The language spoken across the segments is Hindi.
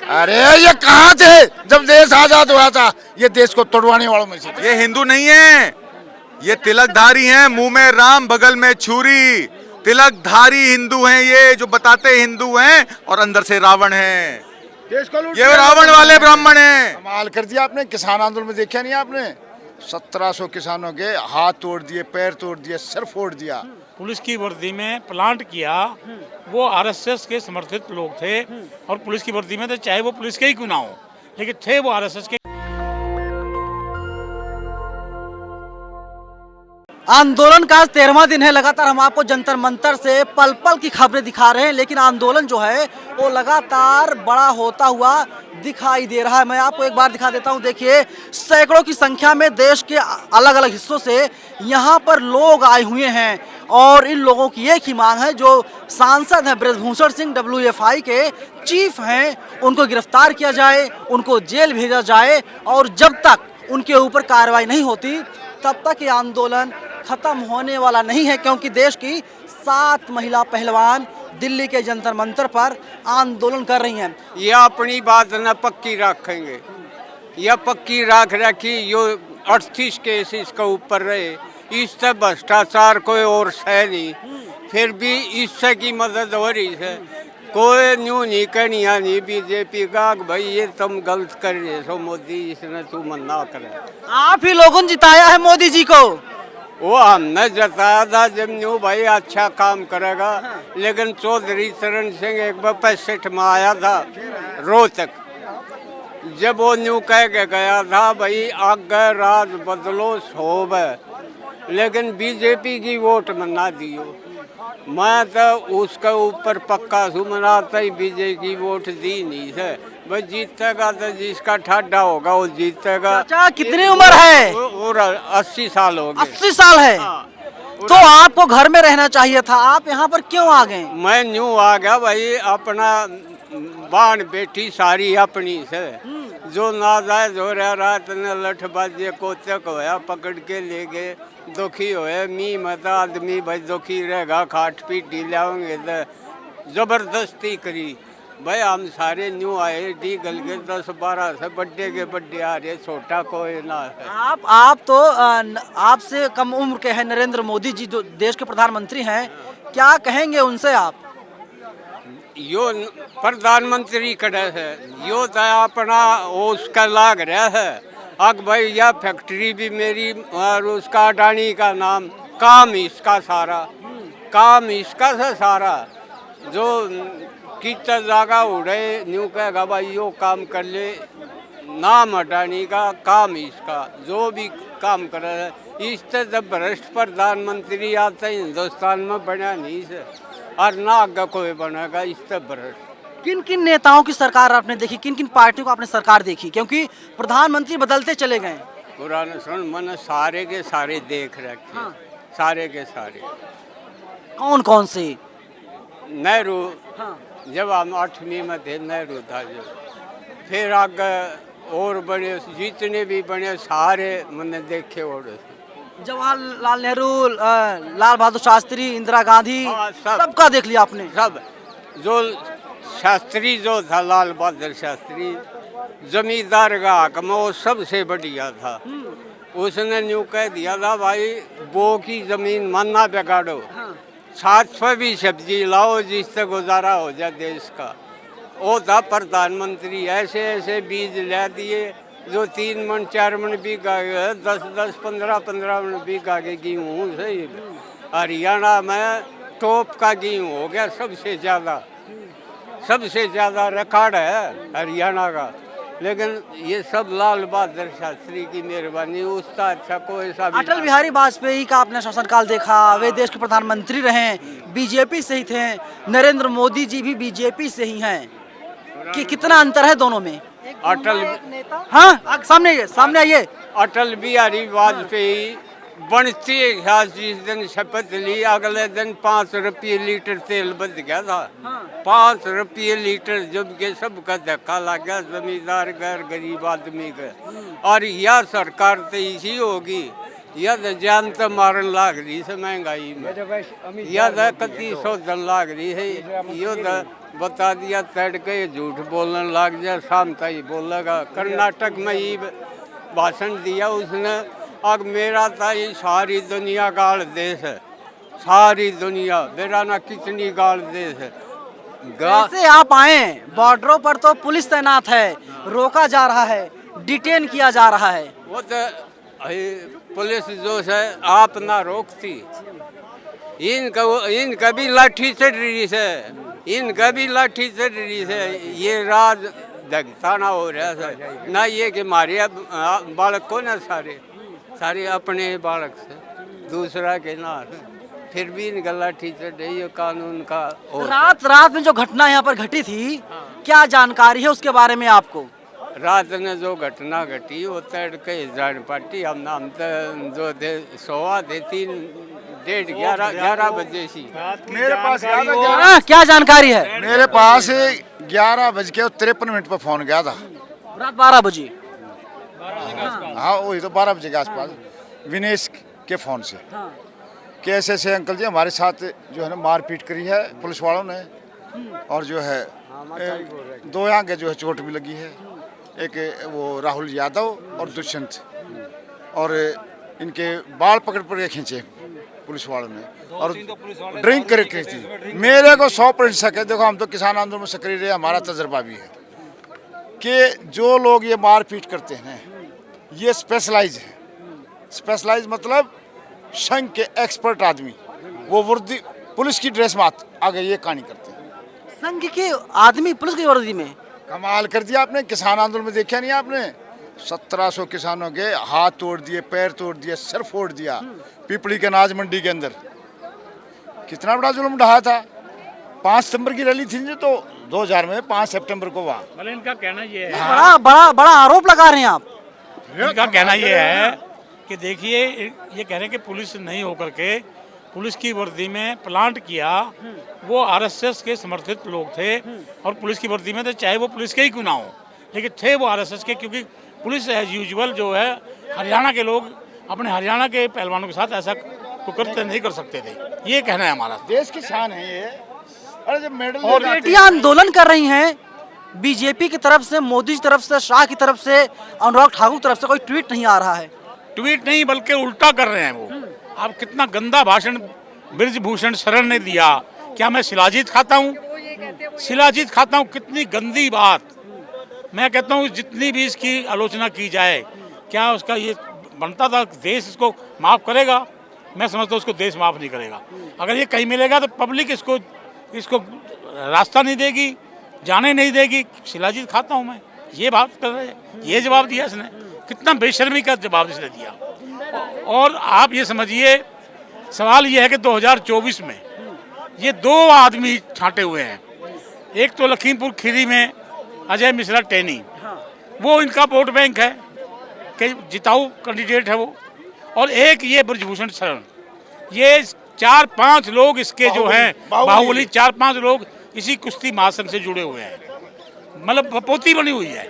अरे ये कहाँ थे जब देश आजाद हुआ था? ये देश को तोड़वाने वालों में से थे। ये हिंदू नहीं है, ये तिलकधारी हैं, मुंह में राम बगल में छुरी। तिलकधारी हिंदू हैं ये, जो बताते हिंदू हैं और अंदर से रावण हैं। देश को लूट ये लिया रावण लोगों वाले ने। ब्राह्मण हैं। कमाल कर दिया आपने। किसान आंदोलन में देखा नहीं आपने? 1700 किसानों के हाथ तोड़ दिए, पैर तोड़ दिए, सर फोड़ दिया। पुलिस की वर्दी में प्लांट किया, वो आरएसएस के समर्थित लोग थे और पुलिस की वर्दी में थे, चाहे वो पुलिस के ही क्यों ना हो, लेकिन थे वो आरएसएस के। आंदोलन का 13वां दिन है। लगातार हम आपको जंतर मंतर से पल पल की खबरें दिखा रहे हैं, लेकिन आंदोलन जो है वो लगातार बड़ा होता हुआ दिखाई दे रहा है। मैं आपको एक बार दिखा देता हूं। देखिए, सैकड़ों की संख्या में देश के अलग अलग हिस्सों से यहां पर लोग आए हुए हैं और इन लोगों की एक ही मांग है, जो सांसद हैं ब्रजभूषण सिंह WFI के चीफ हैं, उनको गिरफ्तार किया जाए, उनको जेल भेजा जाए और जब तक उनके ऊपर कार्रवाई नहीं होती तब तक ये आंदोलन खत्म होने वाला नहीं है, क्योंकि देश की 7 महिला पहलवान दिल्ली के जंतर मंतर पर आंदोलन कर रही हैं। ये अपनी बात न पक्की रखेंगे, यह पक्की रखी यो 38 केस इसके ऊपर रहे, इससे भ्रष्टाचार कोई और है नहीं, फिर भी इससे की मदद हो रही है। कोई न्यू नहीं कहनी नहीं बीजेपी का भाई ये तुम गलत कर रहे हो, मोदी इसने तू मना करे। आप ही लोगों ने जिताया है मोदी जी को। वो हमने जताया था जब न्यू भाई अच्छा काम करेगा, लेकिन चौधरी चरण सिंह एक बार 65 में आया था रोहतक, जब वो न्यू कह के गया था भाई आगे राज बदलो शोभ है, लेकिन बीजेपी की वोट मना दियो। मैं तो उसके ऊपर पक्का सुमनाता ही बीजेपी की वोट दी नहीं है। भाई जीतेगा तो जिसका ठाडा होगा वो जीतेगा। चाचा कितनी उम्र है? और 80 साल हो गए। 80 साल है। तो आपको घर में रहना चाहिए था, आप यहाँ पर क्यों आ गए? मैं न्यू आ गया भाई, अपना बाण बेटी सारी अपनी से, जो नाजायज हो रहा रात ने लठबाजी कोचक होया पकड़ के ले गए, दुखी होए मी मत आदमी भाई दुखी रहेगा, खाट पीट लाओगे तो जबरदस्ती करी। भाई हम सारे न्यू आए डी गल के 10-12 से बड्डे के बड्डे आ रहे, छोटा कोई ना है। आप तो आपसे कम उम्र के हैं नरेंद्र मोदी जी, जो देश के प्रधानमंत्री हैं, क्या कहेंगे उनसे आप? यो प्रधानमंत्री कड़े है, यो तो अपना उसका लाग रहा है। अब भाई यह फैक्ट्री भी मेरी और उसका अडानी का नाम, काम इसका सारा, काम इसका से सारा, जो कितना जागा उड़े न्यू कहेगा भाई यो काम कर ले, नाम अडानी का, काम इसका, जो भी काम कर रहा है। इससे जब भ्रष्ट प्रधानमंत्री आता है हिंदुस्तान में बना नहीं से, और ना आगे कोई बनेगा इससे भ्रष्ट। किन किन नेताओं की सरकार आपने देखी, किन किन पार्टियों को आपने सरकार देखी, क्योंकि प्रधानमंत्री बदलते चले गए? पुराने सुन मैंने सारे के सारे देख रखे। हाँ। सारे के सारे। कौन कौन से? नेहरू, हाँ। जब हम 8वीं में थे नेहरू था जो, फिर आगे और बड़े जितने भी बने सारे मैंने देखे। और जवाहरलाल नेहरू, लाल बहादुर शास्त्री, इंदिरा गांधी, हाँ, सबका देख लिया आपने? सब। जो शास्त्री जो था लाल बहादुर शास्त्री, जमींदार का हक में वो सबसे बढ़िया था। उसने न्यू कह दिया था भाई वो की जमीन मानना बिगाड़ो, 700 भी सब्जी लाओ जिससे गुजारा हो जाए देश का। वो था प्रधानमंत्री, ऐसे ऐसे बीज ला दिए जो 3 मन 4 मन बीघा, 10-10, 15-15 मन बीघा के गेहूँ से। हरियाणा में टॉप का गेहूँ हो गया सबसे ज़्यादा, सबसे ज़्यादा रिकॉर्ड है हरियाणा का। लेकिन ये सब लाल बहादुर शास्त्री की मेहरबानी, उसका अच्छा कोई सा। अटल बिहारी वाजपेयी का आपने शासनकाल देखा, वे देश के प्रधानमंत्री रहे, बीजेपी से ही थे। नरेंद्र मोदी जी भी बीजेपी से ही हैं। कि कितना अंतर है दोनों में? अटल, हाँ सामने आइए। अटल बिहारी वाजपेयी बनती है, जिस दिन शपथ ली अगले दिन 5 रुपये लीटर तेल बच गया था। 5 रुपये लीटर, जबकि सबका धक्का लग गया जमींदार का, गरीब आदमी का। और यह सरकार तो इसी होगी, यह तो जान तो मारन लाग रही है महंगाई में, यह तो 3100 लाग रही है, यो तो बता दिया तड़के झूठ बोलने लग गया, शाम का ही बोलेगा। कर्नाटक में ही भाषण दिया उसने, अब मेरा था ये सारी दुनिया गाल देश है, सारी दुनिया मेरा ना कितनी गाल देश है। कैसे आप आए? बॉर्डरों पर तो पुलिस तैनात है, रोका जा रहा है, डिटेन किया जा रहा है। वो तो पुलिस जो है आप ना रोकती, इनका भी लाठी चढ़ रही है, इनका भी लाठी चढ़ रही है। ये राज दगता ना हो रहा है ना, ये कि हमारे बालक को ना सारे अपने बालक से दूसरा के ना, फिर भी इनका लाठी चढ़ रही है कानून का। रात में जो घटना यहाँ पर घटी थी, क्या जानकारी है उसके बारे में आपको? रात में जो घटना घटी वो तड़के जान पाटी, हम तो जो थे सोवा थे 11 बजे सी। मेरे पास याद है हाँ, क्या जानकारी है? मेरे पास 11:53 पर फोन गया था, रात 12 बजे। हाँ वही तो 12 बजे के आसपास, विनेश के फोन से कि ऐसे अंकल जी हमारे साथ जो है ना मारपीट करी है पुलिस वालों ने, और जो है 2 आगे जो है चोट भी लगी है, एक वो राहुल यादव और दुष्यंत, और इनके बाल पकड़ के खींचे पुलिस वालों ने, और ड्रिंक करके थी। मेरे को 100% शक है, देखो हम तो किसान आंदोलन में सक्रिय रहे, हमारा तजर्बा भी है कि जो लोग ये मारपीट करते हैं ये स्पेशलाइज है। स्पेशलाइज मतलब संघ के एक्सपर्ट आदमी, वो वर्दी पुलिस की ड्रेस में आगे ये कहानी करते हैं। संघ के आदमी पुलिस की वर्दी में? कमाल कर दिया आपने, किसान आंदोलन में देखा नहीं आपने? 1700 किसानों के हाथ तोड़ दिए, पैर तोड़ दिए, सर फोड़ दिया पिपली के अनाज मंडी के अंदर। कितना बड़ा जुल्म ढाया था। 5 सितंबर की रैली थी जो, तो 2000 में 5 सितंबर को वहाँ। मतलब इनका कहना ये है, बड़ा आरोप लगा रहे हैं आप। इनका कहना ये है कि देखिए ये कह रहे हैं कि पुलिस नहीं होकर के पुलिस की वर्दी में प्लांट किया, वो आरएसएस के समर्थित लोग थे, और पुलिस की वर्दी में थे, चाहे वो पुलिस के ही क्यों ना हो, लेकिन थे वो आरएसएस के, क्योंकि पुलिस एज यूजुअल जो है हरियाणा के लोग अपने हरियाणा के पहलवानों के साथ ऐसा कुकृत्य नहीं कर सकते थे, ये कहना है हमारा। देश की शान है ये। अरे जब मेडल और बेटियां आंदोलन कर रही हैं, बीजेपी की तरफ से, मोदी की तरफ से, शाह की तरफ से, अनुराग ठाकुर की तरफ से कोई ट्वीट नहीं आ रहा है। ट्वीट नहीं बल्कि उल्टा कर रहे हैं वो। अब कितना गंदा भाषण ब्रिजभूषण शरण ने दिया, क्या मैं शिलाजीत खाता हूँ? शिलाजीत खाता हूँ, कितनी गंदी बात। मैं कहता हूँ जितनी भी इसकी आलोचना की जाए, क्या उसका ये बनता था? देश इसको माफ़ करेगा? मैं समझता हूँ उसको देश माफ़ नहीं करेगा। अगर ये कहीं मिलेगा तो पब्लिक इसको रास्ता नहीं देगी, जाने नहीं देगी। शिलाजीत खाता हूँ मैं, ये बात कर रहे हैं, ये जवाब दिया इसने। कितना बेशर्मी का जवाब इसने दिया। और आप ये समझिए, सवाल ये है कि 2024 में ये 2 आदमी छांटे हुए हैं। एक तो लखीमपुर खीरी में अजय मिश्रा टेनी, वो इनका वोट बैंक है कि जिताऊ कैंडिडेट है वो, और एक ये ब्रिजभूषण शरण। ये 4-5 लोग इसके जो हैं बाहुबली, 4-5 लोग इसी कुश्ती महासंघ से जुड़े हुए हैं। मतलब बपोती बनी हुई है,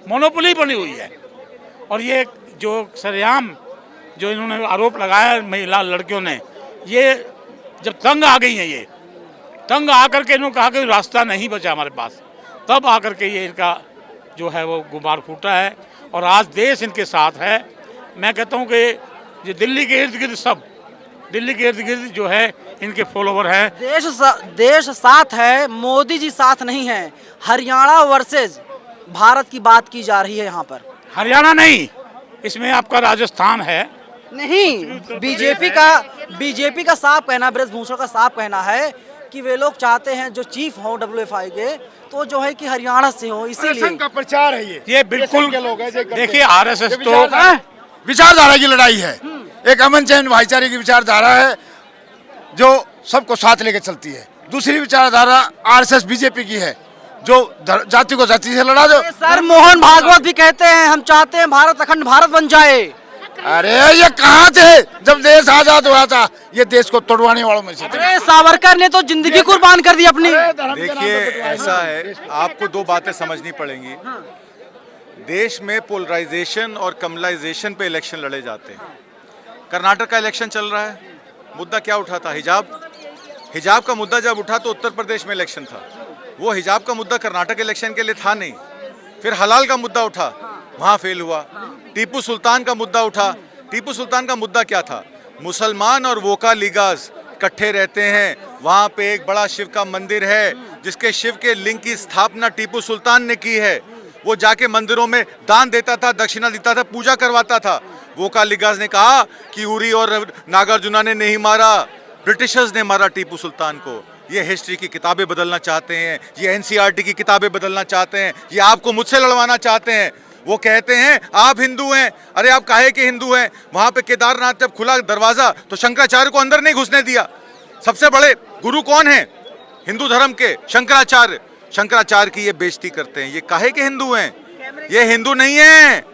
मोनोपोली बनी हुई है। और ये जो सरेआम जो इन्होंने आरोप लगाया महिला लड़कियों ने, ये जब तंग आ गई हैं, ये तंग आकर के इन्होंने कहा कि रास्ता नहीं बचा हमारे पास, तब आकर के ये इनका जो है वो गुबार फूटा है, और आज देश इनके साथ है। मैं कहता हूँ कि ये दिल्ली के इर्द गिर्द सब, दिल्ली के इर्द गिर्द जो है इनके फॉलोवर हैं। देश साथ है, मोदी जी साथ नहीं है। हरियाणा वर्सेज भारत की बात की जा रही है यहाँ पर। हरियाणा नहीं, इसमें आपका राजस्थान है। नहीं, बीजेपी का साफ कहना, ब्रिजभूषण का साफ कहना है कि वे लोग चाहते हैं जो चीफ हो WFI के, तो जो है कि हरियाणा से हो, इसीलिए का प्रचार है ये बिल्कुल। के लोग हैं, देखिए आरएसएस तो विचारधारा की लड़ाई है, एक अमन चैन भाईचारे की विचारधारा है जो सबको साथ लेकर चलती है। दूसरी विचारधारा आरएसएस बीजेपी की है जो जाति को जाति से लड़ा दो। सर मोहन भागवत भी कहते हैं हम चाहते हैं भारत अखंड भारत बन जाए। अरे ये कहाँ थे जब देश आजाद हुआ था? ये देश को तोड़वाने वालों में से थे। अरे सावरकर ने तो जिंदगी कुर्बान कर दी अपनी। देखिए ऐसा है, आपको 2 बातें समझनी पड़ेंगी। देश में पोलराइजेशन और कमलाइजेशन पे इलेक्शन लड़े जाते हैं। कर्नाटक का इलेक्शन चल रहा है, मुद्दा क्या उठा था? हिजाब का मुद्दा जब उठा तो उत्तर प्रदेश में इलेक्शन था। वो हिजाब का मुद्दा कर्नाटक इलेक्शन के लिए था नहीं। फिर हलाल का मुद्दा उठा, वहाँ फेल हुआ। टीपू सुल्तान का मुद्दा उठा, टीपू सुल्तान का मुद्दा क्या था? मुसलमान और वोका लीगास इकट्ठे रहते हैं, वहाँ पे एक बड़ा शिव का मंदिर है जिसके शिव के लिंग की स्थापना टीपू सुल्तान ने की है। वो जाके मंदिरों में दान देता था, दक्षिणा देता था, पूजा करवाता था। वोका लीगास ने कहा कि उरी और नागार्जुना ने नहीं मारा, ब्रिटिशर्स ने मारा टीपू सुल्तान को। ये हिस्ट्री की किताबें बदलना चाहते हैं, ये एनसीईआरटी की किताबें बदलना चाहते हैं, ये आपको मुझसे लड़वाना चाहते हैं। वो कहते हैं आप हिंदू हैं, अरे आप काहे के हिंदू हैं? वहाँ पे केदारनाथ जब खुला दरवाजा तो शंकराचार्य को अंदर नहीं घुसने दिया। सबसे बड़े गुरु कौन है हिंदू धर्म के? शंकराचार्य। शंकराचार्य की ये बेइज्जती करते हैं। ये काहे के हिंदू हैं? ये हिंदू नहीं है,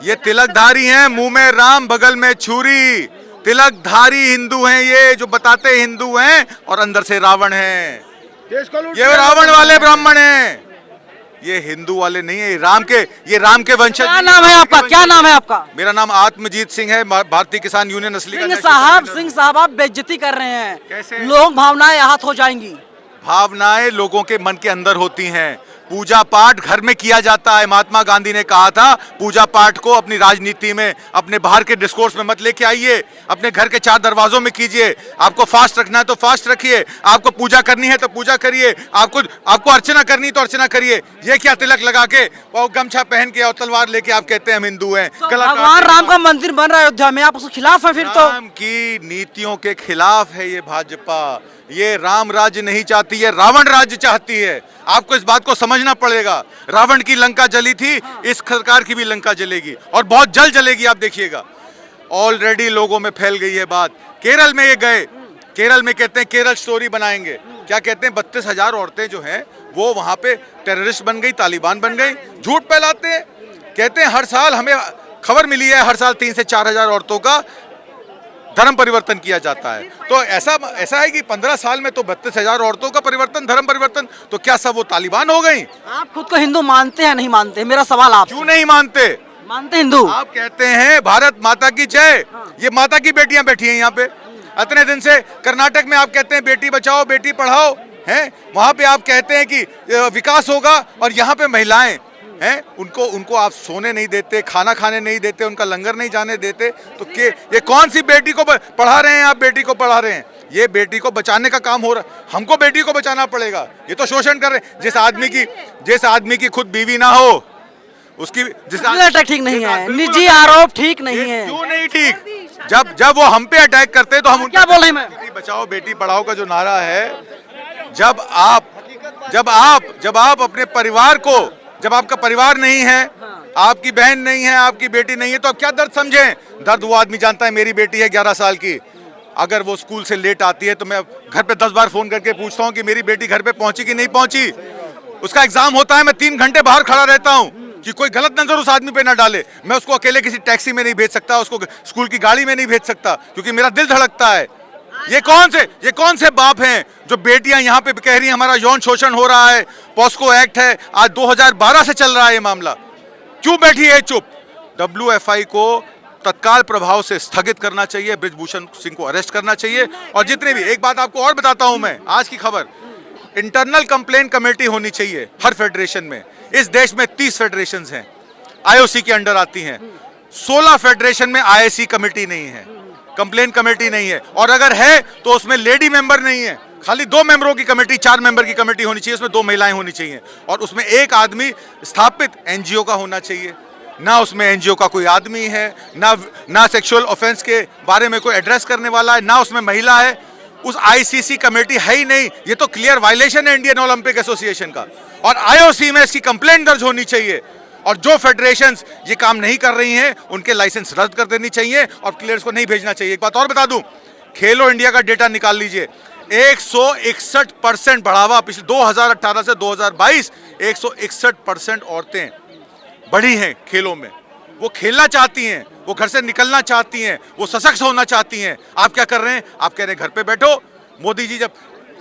ये तिलकधारी हैं, मुंह में राम बगल में छुरी। तिलकधारी हिंदू हैं ये, जो बताते हिंदू हैं और अंदर से रावण हैं। ये रावण वाले ब्राह्मण हैं, ये हिंदू वाले नहीं है। ये राम के वंशज। क्या नाम है आपका? क्या नाम है आपका? मेरा नाम आत्मजीत सिंह है, भारतीय किसान यूनियन असली का। सिंह साहब आप बेइज्जती कर रहे हैं। कैसे? लोग भावनाएं आहत हो जाएंगी। भावनाएं लोगों के मन के अंदर होती हैं। पूजा पाठ घर में किया जाता है। महात्मा गांधी ने कहा था पूजा पाठ को अपनी राजनीति में, अपने बाहर के डिस्कोर्स में मत लेके आइए, अपने घर के 4 दरवाजों में कीजिए। आपको फास्ट रखना है तो फास्ट रखिए, आपको पूजा करनी है तो पूजा करिए, आपको अर्चना करनी है तो अर्चना करिए। ये क्या तिलक लगा के और गमछा पहन के और तलवार लेके आप कहते हैं हम हिंदू हैं? भगवान राम का मंदिर बन रहा है अयोध्या में, आप उसके खिलाफ है फिर तो? राम की नीतियों के खिलाफ है ये भाजपा। ये राम राज्य नहीं चाहती, ये रावण राज्य चाहती है। आपको इस बात को समझना पड़ेगा। रावण की लंका जली थी, इस सरकार की भी लंका जलेगी और बहुत जल्द जलेगी, आप देखिएगा। ऑलरेडी लोगों में फैल गई है बात। केरल में ये गए, केरल में कहते हैं केरल स्टोरी बनाएंगे। क्या कहते हैं? 32,000 औरतें जो हैं वो वहां पे टेररिस्ट बन गई, तालिबान बन गई। झूठ फैलाते हैं। कहते हैं हर साल, हमें खबर मिली है, हर साल 3 से 4,000 औरतों का धर्म परिवर्तन किया जाता है। तो ऐसा है कि 15 साल में तो 32,000 औरतों का परिवर्तन, धर्म परिवर्तन। तो क्या सब वो तालिबान हो गई? आप खुद को हिंदू मानते हैं नहीं मानते? मेरा सवाल आप क्यों नहीं मानते? मानते हिंदू? आप कहते हैं भारत माता की जय। ये माता की बेटियां बैठी हैं यहाँ पे इतने दिन से। कर्नाटक में आप कहते हैं बेटी बचाओ बेटी पढ़ाओ, हैं? वहां पे आप कहते हैं कि विकास होगा और यहाँ पे महिलाएं हैं, उनको आप सोने नहीं देते, खाना खाने नहीं देते, उनका लंगर नहीं जाने देते। तो ये कौन सी बेटी को पढ़ा रहे हैं आप? बेटी को पढ़ा रहे हैं। ये बेटी को बचाने का काम हो रहा है, हमको बेटी को बचाना पड़ेगा। ये तो शोषण कर रहे हैं। जिस आदमी की खुद बीवी ना हो उसकी ठीक नहीं है, निजी आरोप ठीक नहीं है। क्यों नहीं ठीक? जब वो हम पे अटैक करते तो हम क्या बोल रहे हैं? बेटी बचाओ बेटी पढ़ाओ का जो नारा है, जब आप अपने परिवार को, जब आपका परिवार नहीं है, आपकी बहन नहीं है, आपकी बेटी नहीं है, तो आप क्या दर्द समझें? दर्द वो आदमी जानता है। मेरी बेटी है 11 साल की, अगर वो स्कूल से लेट आती है तो मैं घर पे 10 बार फोन करके पूछता हूँ कि मेरी बेटी घर पे पहुंची कि नहीं पहुंची। उसका एग्जाम होता है, मैं 3 घंटे बाहर खड़ा रहता हूँ कि कोई गलत नजर उस आदमी पे ना डाले। मैं उसको अकेले किसी टैक्सी में नहीं भेज सकता, उसको स्कूल की गाड़ी में नहीं भेज सकता, क्योंकि मेरा दिल धड़कता है। ये कौन से बाप हैं जो बेटियां यहाँ पे कह रही हैं हमारा यौन शोषण हो रहा है? पॉस्को एक्ट है, आज 2012 से चल रहा है ये मामला। क्यों बैठी है चुप? WFI को तत्काल प्रभाव से स्थगित करना चाहिए, बृजभूषण सिंह को अरेस्ट करना चाहिए। और जितने भी, एक बात आपको और बताता हूं मैं, आज की खबर, इंटरनल कंप्लेंट कमेटी होनी चाहिए हर फेडरेशन में। इस देश में 30 फेडरेशन हैं, IOC के अंडर आती हैं। 16 फेडरेशन में IAC कमेटी नहीं है, कंप्लेन कमेटी नहीं है, और अगर है तो उसमें लेडी मेंबर नहीं है। खाली 2 मेंबरों की कमेटी, 4 मेंबर की कमेटी होनी चाहिए, उसमें 2 महिलाएं होनी चाहिए, और उसमें एक आदमी स्थापित NGO का होना चाहिए। ना उसमें NGO का कोई आदमी है, ना सेक्सुअल ऑफेंस के बारे में कोई एड्रेस करने वाला है, ना उसमें महिला है। उस ICC कमेटी है ही नहीं। ये तो क्लियर वायलेशन है इंडियन ओलंपिक एसोसिएशन का, और IOC में इसकी कंप्लेंट दर्ज होनी चाहिए। और जो फेडरेशंस ये काम नहीं कर रही हैं उनके लाइसेंस रद्द कर देनी चाहिए और प्लेयर्स को नहीं भेजना चाहिए। एक बात और बता दूं, खेलो इंडिया का डेटा निकाल लीजिए, 161% बढ़ावा पिछले 2018 से 2022, 161% औरतें बढ़ी हैं खेलों में। वो खेलना चाहती हैं, वो घर से निकलना चाहती हैं, वो सशक्त होना चाहती हैं। आप क्या कर रहे हैं? आप कह रहे हैं घर पे बैठो। मोदी जी जब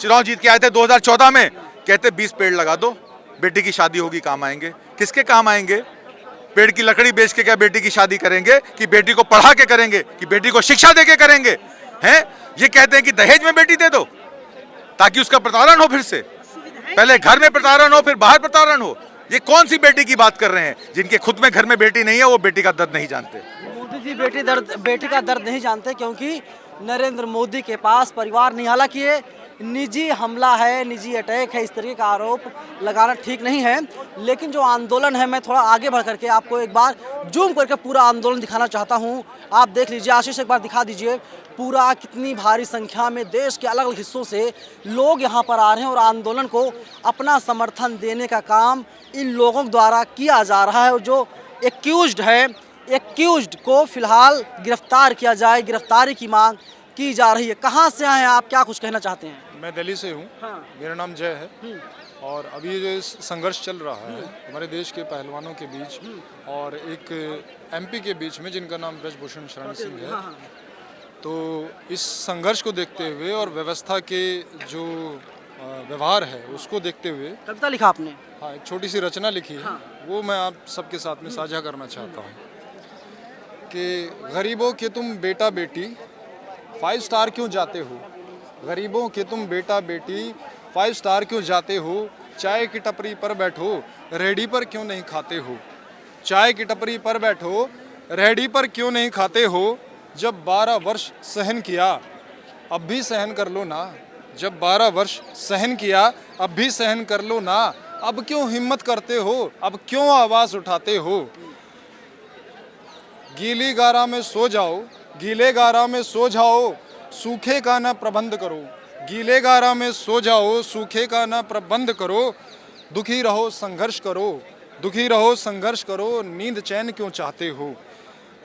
चुनाव जीत के आए थे 2014 में, कहते 20 पेड़ लगा दो, बेटी की शादी होगी, काम आएंगे। किसके काम आएंगे? पेड़ की लकड़ी बेच के क्या बेटी की शादी करेंगे? कि बेटी को पढ़ा के करेंगे? कि बेटी को शिक्षा दे के करेंगे? हैं? ये कहते हैं कि दहेज में बेटी दे दो ताकि उसका प्रताड़न हो फिर से। पहले घर में प्रताड़न हो फिर बाहर प्रताड़न हो। ये कौन सी बेटी की बात कर रहे हैं? जिनके खुद में घर में बेटी नहीं है वो बेटी का दर्द नहीं जानते। मोदी जी बेटी का दर्द नहीं जानते, क्योंकि नरेंद्र मोदी के पास परिवार नहीं। हालांकि ये निजी हमला है, निजी अटैक है, इस तरीके का आरोप लगाना ठीक नहीं है। लेकिन जो आंदोलन है, मैं थोड़ा आगे बढ़ करके आपको एक बार जूम करके पूरा आंदोलन दिखाना चाहता हूँ। आप देख लीजिए, आशीष एक बार दिखा दीजिए पूरा कितनी भारी संख्या में देश के अलग अलग हिस्सों से लोग यहाँ पर आ रहे हैं और आंदोलन को अपना समर्थन देने का काम इन लोगों द्वारा किया जा रहा है। और जो एक्यूज्ड है, एक्यूज्ड को फिलहाल गिरफ्तार किया जाए, गिरफ्तारी की मांग की जा रही है। कहाँ से आए हैं आप, क्या कुछ कहना चाहते हैं? मैं दिल्ली से हूँ। हाँ। मेरा नाम जय है। और अभी जो संघर्ष चल रहा है हमारे देश के पहलवानों के बीच और एक एमपी के बीच में जिनका नाम ब्रजभूषण शरण सिंह है, तो इस संघर्ष को देखते हुए और व्यवस्था के जो व्यवहार है उसको देखते हुए कविता लिखा आपने? हाँ, एक छोटी सी रचना लिखी है। वो मैं आप सबके साथ में साझा करना चाहता हूँ कि गरीबों के तुम बेटा बेटी 5 स्टार क्यों जाते हो, गरीबों के तुम बेटा बेटी 5 स्टार क्यों जाते हो, चाय की टपरी पर बैठो रेहड़ी पर क्यों नहीं खाते हो, चाय की टपरी पर बैठो रेहड़ी पर क्यों नहीं खाते हो, जब 12 वर्ष सहन किया अब भी सहन कर लो ना, जब 12 वर्ष सहन किया अब भी सहन कर लो ना, अब क्यों हिम्मत करते हो, अब क्यों आवाज़ उठाते हो, गीली गारा में सो जाओ, गीले गारा में सो जाओ, सूखे का ना प्रबंध करो, गीले गारा में सो जाओ, सूखे का ना प्रबंध करो, दुखी रहो संघर्ष करो, दुखी रहो संघर्ष करो, नींद चैन क्यों चाहते हो,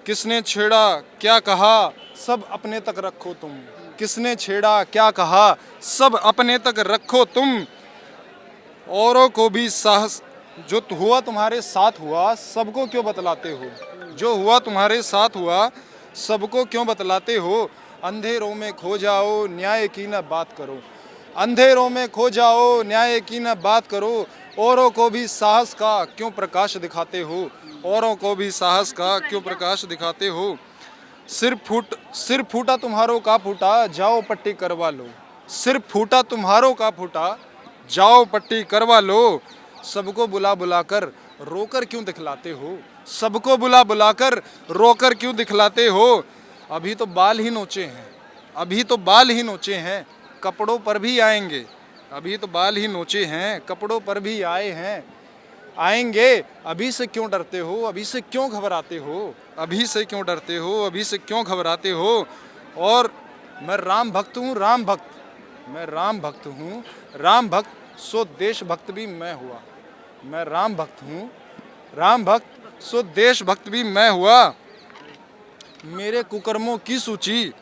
किसने छेड़ा क्या कहा सब अपने तक रखो तुम, किसने छेड़ा क्या कहा सब अपने तक रखो तुम, औरों को भी साहस जो हुआ तुम्हारे साथ हुआ सबको क्यों बतलाते हो, जो हुआ तुम्हारे साथ हुआ सबको क्यों बतलाते हो, अंधेरों में खो जाओ न्याय की न बात करो, अंधेरों में खो जाओ न्याय की न बात करो, औरों को भी साहस का क्यों प्रकाश दिखाते हो, औरों को भी साहस का क्यों प्रकाश दिखाते हो, सिर फूटा तुम्हारों का फूटा जाओ पट्टी करवा लो, सिर फूटा तुम्हारों का फूटा जाओ पट्टी करवा लो, सबको बुला बुलाकर रोकर क्यों दिखलाते हो, सबको बुला बुलाकर रोकर क्यों दिखलाते हो, अभी तो बाल ही नोचे हैं, अभी तो बाल ही नोचे हैं कपड़ों पर भी आएंगे, अभी तो बाल ही नोचे हैं कपड़ों पर भी आए हैं, आएंगे अभी से क्यों डरते हो, अभी से क्यों घबराते हो, अभी से क्यों डरते हो, अभी से क्यों घबराते हो, और मैं राम भक्त हूँ राम भक्त, मैं राम भक्त हूँ राम भक्त, सो देश भक्त भी मैं हुआ, मैं राम भक्त हूँ राम भक्त, सो देश भक्त भी मैं हुआ, मेरे कुकर्मों की सूची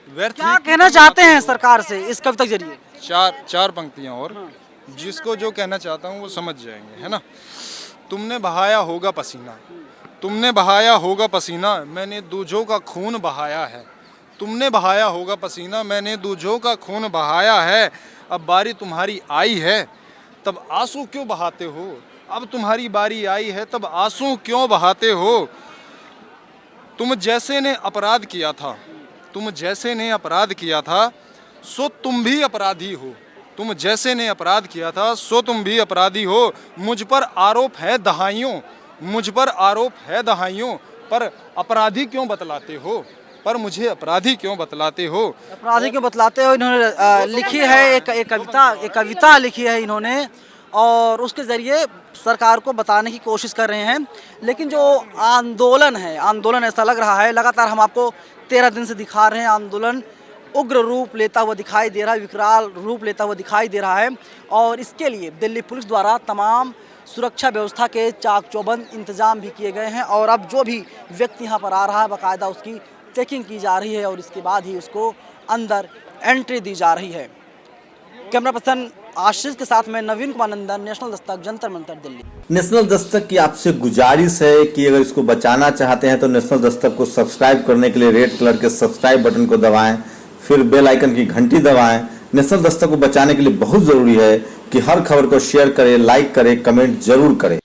व्यर्थ। क्या कहना चाहते हैं सरकार से इस कविता के जरिए? चार पंक्तियां और जिसको जो कहना चाहता हूँ वो समझ जाएंगे, है ना। तुमने बहाया होगा पसीना, तुमने बहाया होगा पसीना, मैंने दूजों का खून बहाया है, तुमने बहाया होगा पसीना, मैंने दूजों का खून बहाया है, अब बारी तुम्हारी आई है तब आंसू क्यों बहाते हो, अब तुम्हारी बारी आई है तब आंसू क्यों बहाते हो, तुम जैसे ने अपराध किया था, तुम जैसे ने अपराध किया था सो तुम भी अपराधी हो, तुम जैसे ने अपराध किया था सो तुम भी अपराधी हो, मुझ पर आरोप है दहाइयों, मुझ पर आरोप है दहाइयों, पर अपराधी क्यों बतलाते हो, पर मुझे अपराधी क्यों बतलाते हो, अपराधी क्यों बतलाते हो। इन्होंने लिखी है एक कविता लिखी है इन्होंने, और उसके ज़रिए सरकार को बताने की कोशिश कर रहे हैं। लेकिन जो आंदोलन है, आंदोलन ऐसा लग रहा है लगातार हम आपको 13 दिन से दिखा रहे हैं, आंदोलन उग्र रूप लेता हुआ दिखाई दे रहा है, विकराल रूप लेता हुआ दिखाई दे रहा है, और इसके लिए दिल्ली पुलिस द्वारा तमाम सुरक्षा व्यवस्था के चाक चौबंद इंतजाम भी किए गए हैं, और अब जो भी व्यक्ति यहाँ पर आ रहा है बाकायदा उसकी चेकिंग की जा रही है और इसके बाद ही उसको अंदर एंट्री दी जा रही है। कैमरा पर्सन आशीष के साथ में नवीन कुमार नंदन, नेशनल दस्तक, जंतर मंतर, दिल्ली। नेशनल दस्तक की आपसे गुजारिश है कि अगर इसको बचाना चाहते हैं तो नेशनल दस्तक को सब्सक्राइब करने के लिए रेड कलर के सब्सक्राइब बटन को दबाएं, फिर बेल आइकन की घंटी दबाएं। नेशनल दस्तक को बचाने के लिए बहुत जरूरी है कि हर खबर को शेयर करें, लाइक करें, कमेंट जरूर करें।